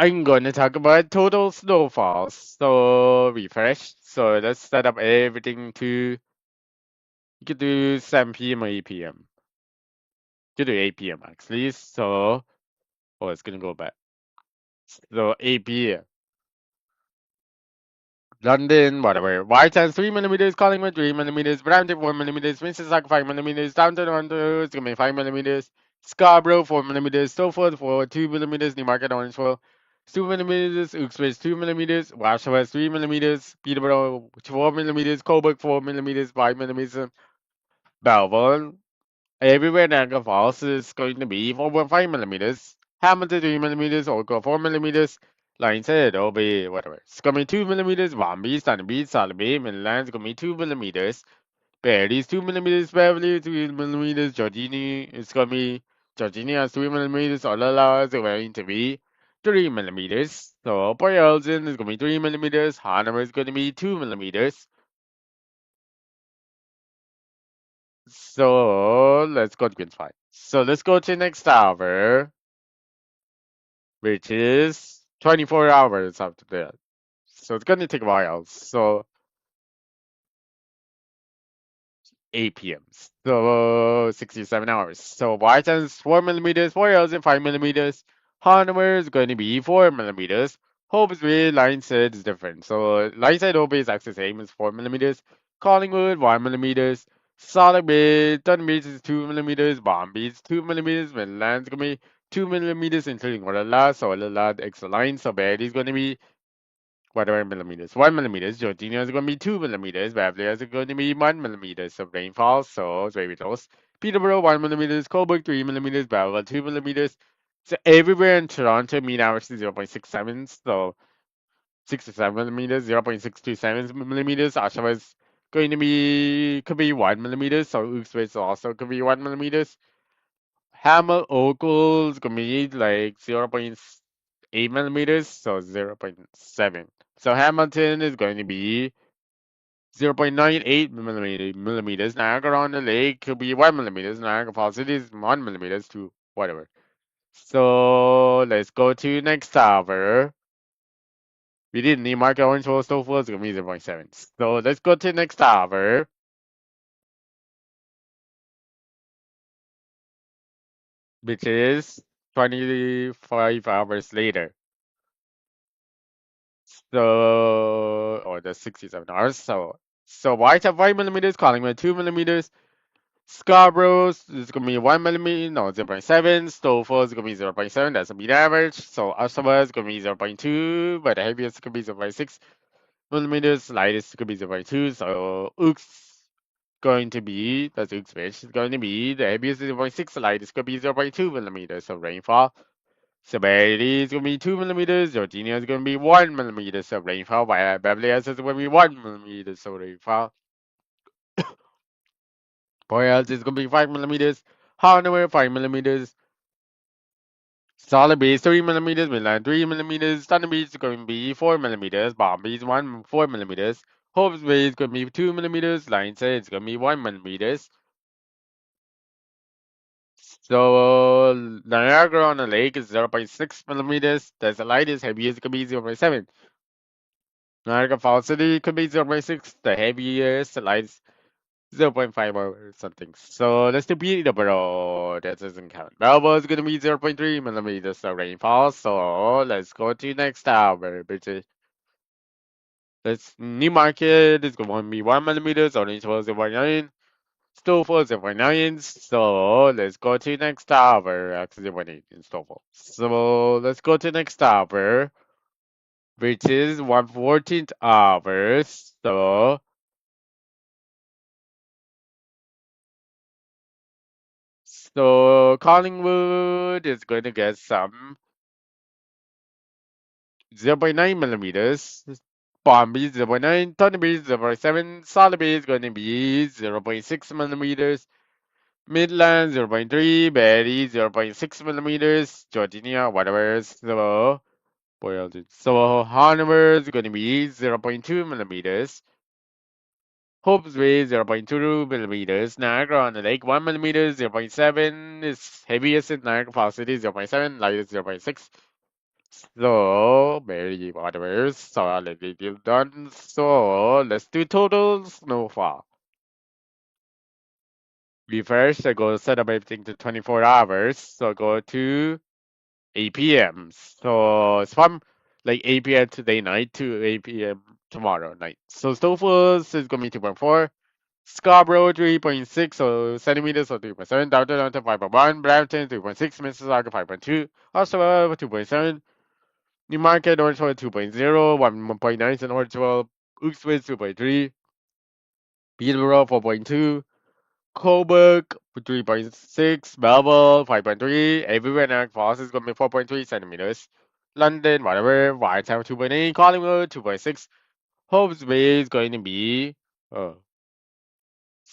I'm going to talk about total snowfall. So refresh. So let's set up everything to, you could do 7 p.m. or 8 p.m. You could do 8 p.m. actually. So, oh, it's gonna go back. So 8 p.m. London, whatever. White sands 3 millimeters, Collingwood 3 millimeters, Brampton 4 millimeters, Mississauga 5 millimeters, Downtown Toronto it's gonna be 5 millimeters, Scarborough 4 millimeters, Salford 2 millimeters, Newmarket Orangeville 2 millimeters, Uxbridge 2 millimeters, Oshawa 3 millimeters, Peterborough 4 millimeters, Coburg 4 millimeters, 5 millimeters, Belleville. Everywhere Niagara Falls is going to be 4.5 millimeters. Hamilton 3 millimeters, Oakville 4 millimeters. Line said it'll be whatever. It's gonna be 2 millimeters. Bombay, Sunny Beach, Solid Bay, Midlands gonna be 2 millimeters. Paris 2 millimeters. Beverly 3 millimeters. Georgina it's gonna be Georgina has 3 millimeters. Olala is going to be 3 millimeters. So Port Elgin is gonna be 3 millimeters. Hanover is gonna be 2 millimeters. So let's go to Green 5. So let's go to next hour, which is 24 hours after that. So it's gonna take a while. So 8 p.m. So 67 hours. So Y times 4 millimeters, 4 hours and 5 millimeters. Hardware is going to be 4 millimeters. Hope's way line set is different. So line set Hope is actually the same as 4 millimeters. Collingwood 1 millimeters. Solid Bay, Thunder Beach is 2 millimeters. Bomb Beach 2 millimeters. Midlands gonna be 2 millimeters, including Orala. So Orala the extra line. So Barry is gonna be whatever millimeters. 1 millimeters. Georgina is going to be 2 millimeters. Beverly is going to be 1 millimeters of rainfall, so it's very close. Peterborough 1 millimeters. Coburg 3 millimeters. Belleville 2 millimeters. So everywhere in Toronto, mean average is 0.67. So 67 millimeters, 0.627 millimeters. Oshawa is going to be could be 1 millimeters. So Uxbridge also could be 1 millimeters. Hamel Oakville is gonna be like 0.8 millimeters, so 0.7. So Hamilton is going to be 0.98 millimeters. Niagara on the Lake could be 1 millimeters. Niagara Falls City is 1 millimeters to whatever. So let's go to next tower. We didn't need market orange for snowfall, it's gonna be 0.7. So let's go to next tower, which is 25 hours later. So, or the 67 hours. So White have 5 millimeters, Collingwood 2 millimeters, Scarborough is gonna be 1 millimeter, no 0.7, Stouffville is gonna be 0.7, that's a mean average. So Oshawa is gonna be 0.2, but the heaviest could be 0.6 millimeters, lightest could be 0.2. So Ooks going to be that's Uxbridge is going to be the heaviest is 0.6, lightest could be 0.2 millimeters of rainfall. Severity is going to be 2 millimeters. Georgina is going to be 1 millimeter of rainfall. While Beverly Hills is going to be 1 millimeter of rainfall. Boreals is going to be 5 millimeters. Hardware 5 millimeters. Solid Bay 3 millimeters. Midland 3 millimeters. Thunder Beach is going to be 4 millimeters. Bomb Beach 4 millimeters. Hope's Bay is going to be 2 millimeters. Line Set is going to be 1 millimeters. So Niagara on the Lake is 0.6 millimeters. That's the lightest. Heaviest could be 0.7. Niagara Falls City could be 0.6, the heaviest, the lightest 0.5 or something. So let's do Peterborough. That doesn't count. Melbourne is going to be 0.3 millimeters of rainfall. So let's go to next tower, which is Newmarket is going to be 1 millimeters, Orange was 0.9, Stouffville 0.9. So let's go to next tower. Actually 0.8 in Stouffville. So let's go to next tower, which is 1/14 hours. So Collingwood is going to get some 0.9 millimeters. Bombay 0.9, Thornby 0.7, Sotheby is going to be 0.6 millimeters. Midland 0.3, Barrie 0.6 millimeters, Georginia, whatever. So, so Hanover is going to be 0.2 millimeters. Hope's Way 0.2 millimeters. Niagara on the Lake 1 millimeter, 0.7 is heaviest in Niagara Falls City, 0.7, lightest 0.6. So, very whatever. So, already done. So, let's do total snowfall. We first go set up everything to 24 hours. So, go to 8 p.m. So, it's from like 8 p.m. today night to 8 p.m. tomorrow night. So, snowfall is going to be 2.4. Scarborough 3.6 so centimeters or 3.7, Downtown 5.1, Brampton 3.6, Mississauga 5.2, Oshawa 2.7, Newmarket Orangeville 2.0, 1.9 in Orangeville, Uxbridge 2.3, Peterborough 4.2, Coburg 3.6, Belleville 5.3, everywhere in Niagara Falls is going to be 4.3 centimeters. London, whatever, Whitetown 2.8, Collingwood 2.6, Hob's Bay is going to be uh,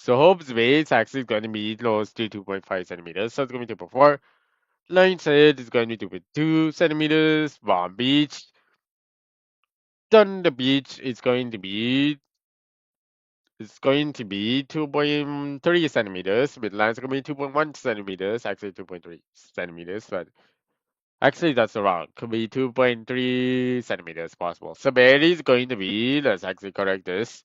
so Hope's Bay is actually going to be close to 2.5 centimeters. So it's going to be 2.4. Lionshead is going to be 2.2 centimeters. Palm Beach. Thunder Beach is going to be 2.3 centimeters. Midland's going to be 2.1 centimeters. Actually 2.3 centimeters, but actually that's wrong. Could be 2.3 centimeters possible. So Barry is going to be, let's actually correct this.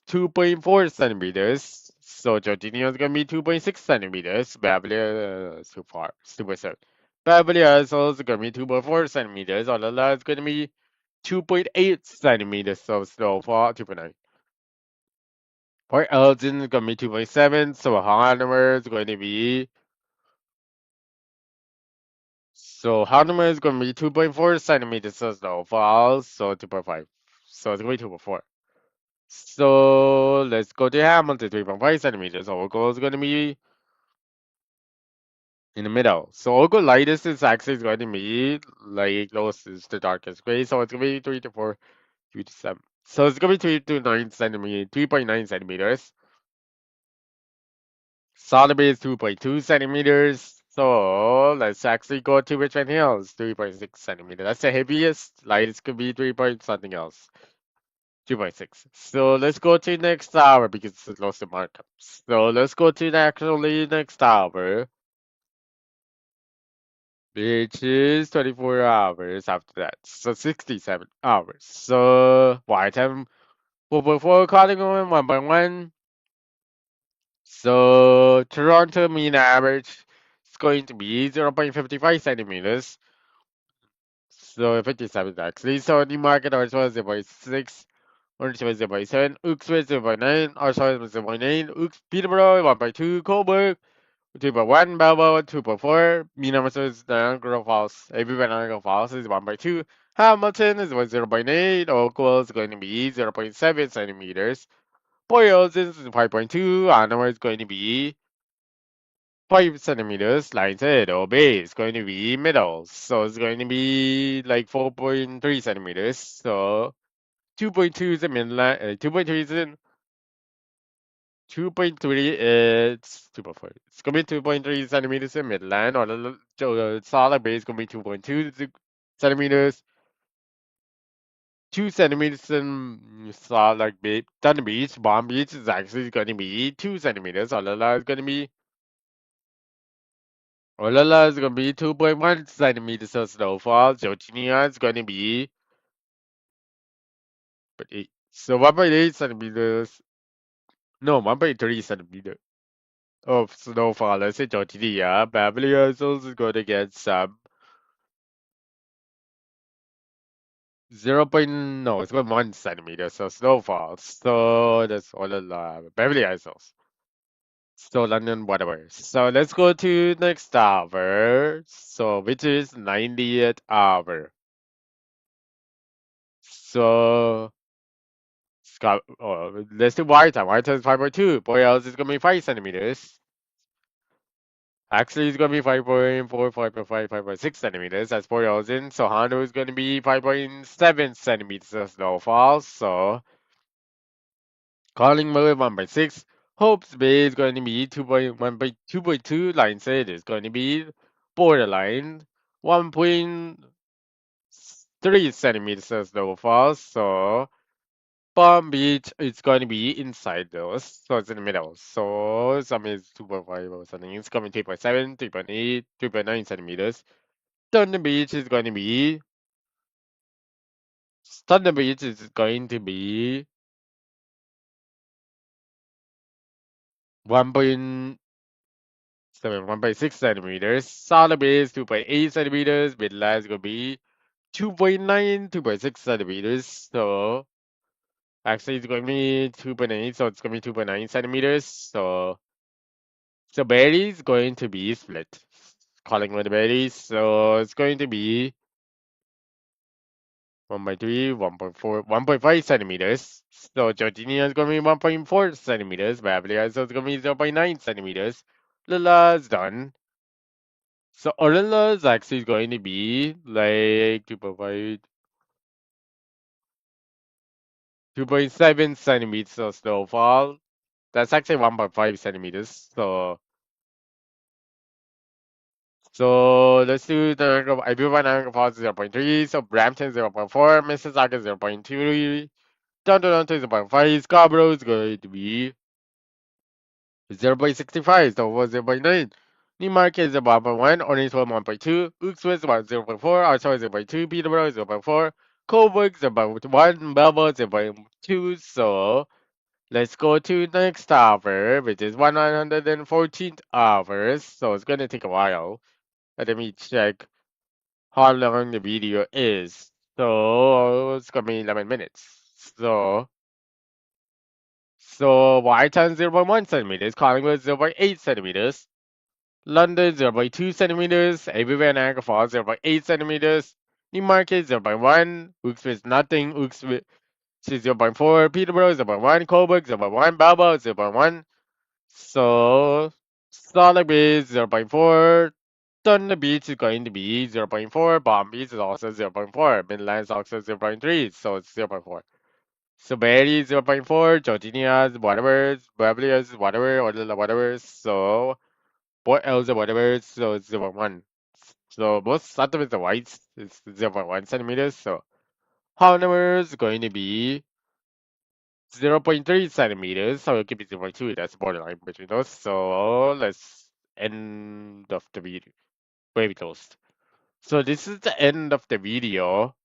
2.4 centimeters. So Jorginho is going to be 2.6 centimeters. Beverly, too far. It's 2.7. Beverly also is going to be 2.4 centimeters. Olala is going to be 2.8 centimeters. So snowfall, 2.9. Port Elgin is going to be 2.7. So Hanover is going to be. So Hanover is going to be 2.4 centimeters of snowfall. So 2.5. So it's going to be 2.4. So let's go to Hamilton, 3.5 centimeters. Oracle is going to be in the middle. So Oracle lightest is actually going to be like closest to darkest gray. So it's going to be 3 to 4, 3 to 7. So it's going to be 3 to 9 centimeters, 3.9 centimeters. Sotheby is 2.2 centimeters. So let's actually go to Richmond Hills, 3.6 centimeters. That's the heaviest. Lightest could be 3 point something else. 2.6. So let's go to next tower because it's the closest markup. So let's go to the actually next tower, which is 24 hours after that. So 67 hours. So white time 4.4, Collingwood 1.1. So Toronto mean average is going to be 0.55 centimeters. So 57 actually. So the market also 0.6. Orange was 0.7, Ooks was 0.9, Arshad was 0.8, Ooks Peterborough 1.2, Coburg 2.1, Balboa 2.4, Minas was Niagara Falls. Everywhere Niagara Falls is 1.2, Hamilton is 0.8, Oakville is going to be 0.7 centimeters, Boyles is 5.2, Hanover is going to be 5 centimeters, Lines Head or Bay is going to be middle, so it's going to be like 4.3 centimeters, so 2.2 is the midline, 2.3 is in 2.3 is 2.4. It's gonna be 2.3 centimeters in Midland, or the solid base is gonna be 2.2 centimeters. 2 centimeters in solid base. Thunder Beach, Palm Beach is actually gonna be 2 centimeters. Olala is gonna be 2.1 centimeters of snowfall. Georgia is gonna be but so 1.8 centimeters. No, 1.3 centimeters of snowfall. Let's say Georgia. Beverly Hills is gonna get some 0. No, it's got 1 centimeter, so snowfall. So that's all the Beverly Hills. So London, whatever. So let's go to next hour. So which is 90th hour. So Scott, let's do white time. White time is 5.2. Boy else is gonna be 5 centimeters. Actually, it's gonna be 5.4, 5.5, 5.6 centimeters. That's 4,000. So Hondo is gonna be 5.7 centimeters of snowfall. So Collingwood 1.6. Hope's Bay is going to be 2.1 by 2.2. Line said is going to be borderline 1.3 centimeters of snowfall. So Palm Beach is going to be inside those. So it's in the middle. So some is 2.5 or something. It's coming 3.7, 3.8, 3.9 centimeters. Thunder Beach is going to be Thunder Beach is going to be 1.6 centimeters. Solid base 2.8 centimeters. Midline is going to be 2.9, 2.6 centimeters. So actually it's going to be 2.8, so it's going to be 2.9 centimeters. So berry is going to be split. Calling with the berries. So it's going to be 1.3, 1.4, 1.5 centimeters. So Georgina is going to be 1.4 centimeters. Bablia so it's going to be 0.9 centimeters. Lila is done. So Orilla is actually going to be like 2.5, 2.7 centimeters of snowfall. That's actually 1.5 centimeters. So let's do the everyone Niagara Falls 0.3. So Brampton 0.4, Mississauga 0.2, Toronto 0.5, Scarborough is going to be 0.65, so was 0.9. Newmarket is 1.1, Orange 1.2, Uxbridge 0.4, Oshawa 0.2, Peterborough 0.4, Coburg 0.1, Belmont 0.2. So let's go to next hour, which is 114 hours. So it's gonna take a while. Let me check how long the video is. So it's gonna be 11 minutes. So Whitetown 0.1 centimeters, Collingwood 0.8 centimeters. London 0.2 centimeters, everywhere Niagara Falls 0.8 centimeters, Newmarket 0.1, Uxbridge nothing, Uxbridge 0.4, Peterborough 0.1, Coburg 0.1, Balboa 0.1, so Solid Bay 0.4, Thunder Beach is going to be 0.4, Palm Beach is also 0.4, Midland is also 0.3, so it's 0.4. So Barry 0.4, Georgina whatever, Beverly is whatever, or whatever, so what else or whatever, so it's 0.1. So most centimeters are white, it's 0.1 centimeters. So Hanover is going to be 0.3 centimeters, so it could be 0.2. That's borderline between those. So let's end of the video. Very close. So this is the end of the video.